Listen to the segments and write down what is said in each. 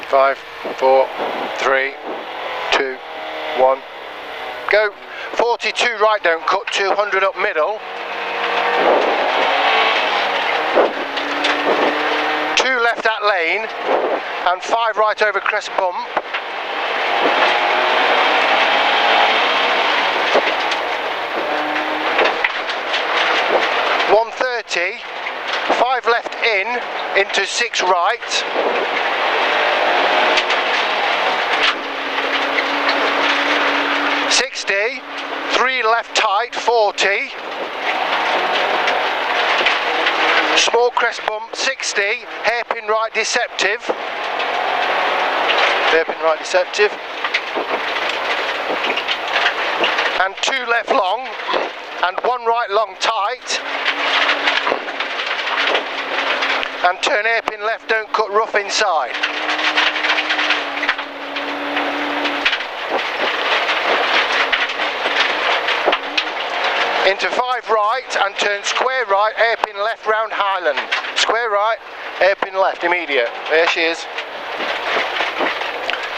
5, 4, 3, 2, 1, go. 42 right, don't cut, 200 up middle. 2 left at lane, and 5 right over crest bump. .130, 5 left into 6 right. 60, 3 left tight, 40. Small crest bump, 60, hairpin right deceptive. Hairpin right deceptive. And 2 left long, and 1 right long tight. And turn hairpin left, don't cut, rough inside. Into 5 right and turn square right, hairpin left round Highland. Square right, hairpin left, immediate. There she is.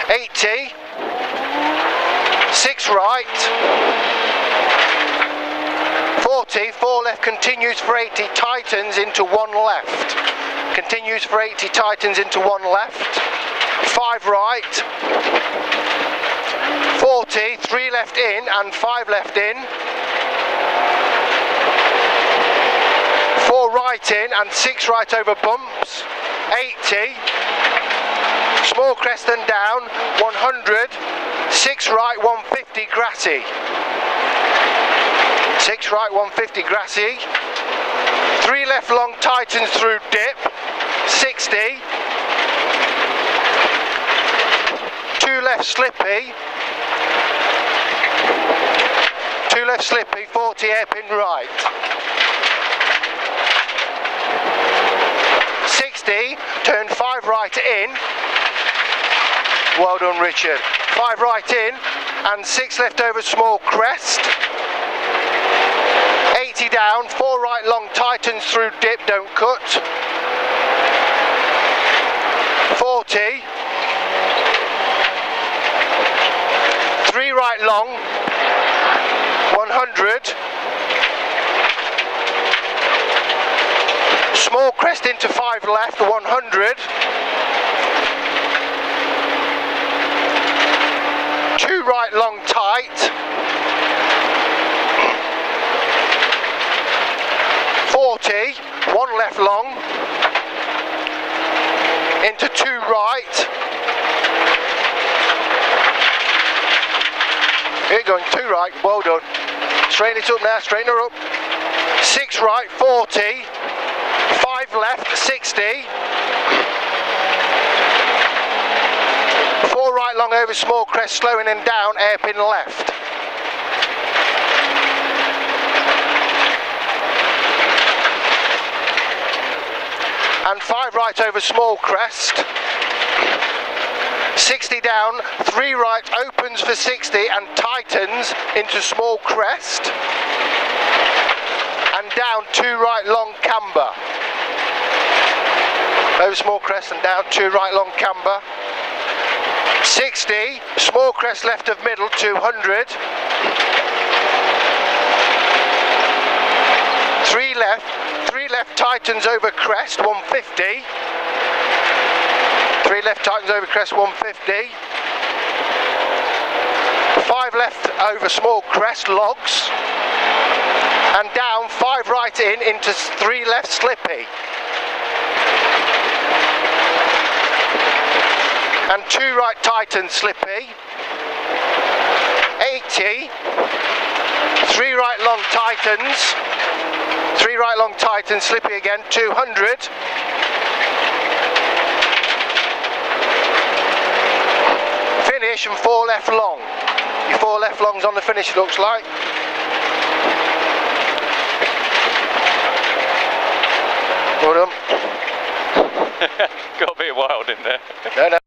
80, 6 right. 40, 4 left, continues for 80, tightens into 1 left. Continues for 80, tightens into 1 left. 5 right. 40, 3 left in and 5 left in. 4 right in and 6 right over bumps. 80. Small crest and down. 100. 6 right, 150 grassy. 6 right, 150 grassy. 3 left long, tightens through dip. 60. 2 left slippy. 2 left slippy, 40 hairpin right. 60, turn 5 right in. Well done, Richard. 5 right in and 6 left over small crest. 80 down, 4 right long, tightens through dip, don't cut. 40. 3 right long. 100. Small crest into 5 left, 100. 2 right long tight. 40, 1 left long. Into 2 right. Here going 2 right, well done. Straighten it up now, straighten her up. 6 right, 40. 5 left, 60. 4 right long over small crest, slowing and down, hairpin left. And 5 right over small crest. 60 down, 3 right opens for 60 and tightens into small crest. And down 2 right long camber. Over small crest and down 2 right long camber. 60, small crest left of middle, 200. 3 left tightens over crest, 150. 3 left tightens over crest, 150. 5 left over small crest, logs. And down 5 right in into 3 left slippy. And 2 right tighten slippy. 80. 3 right long tightens. 3 right long tightens, slippy again, 200. Finish and 4 left long. Your 4 left longs on the finish, looks like. Well done. Got a bit wild in there. No.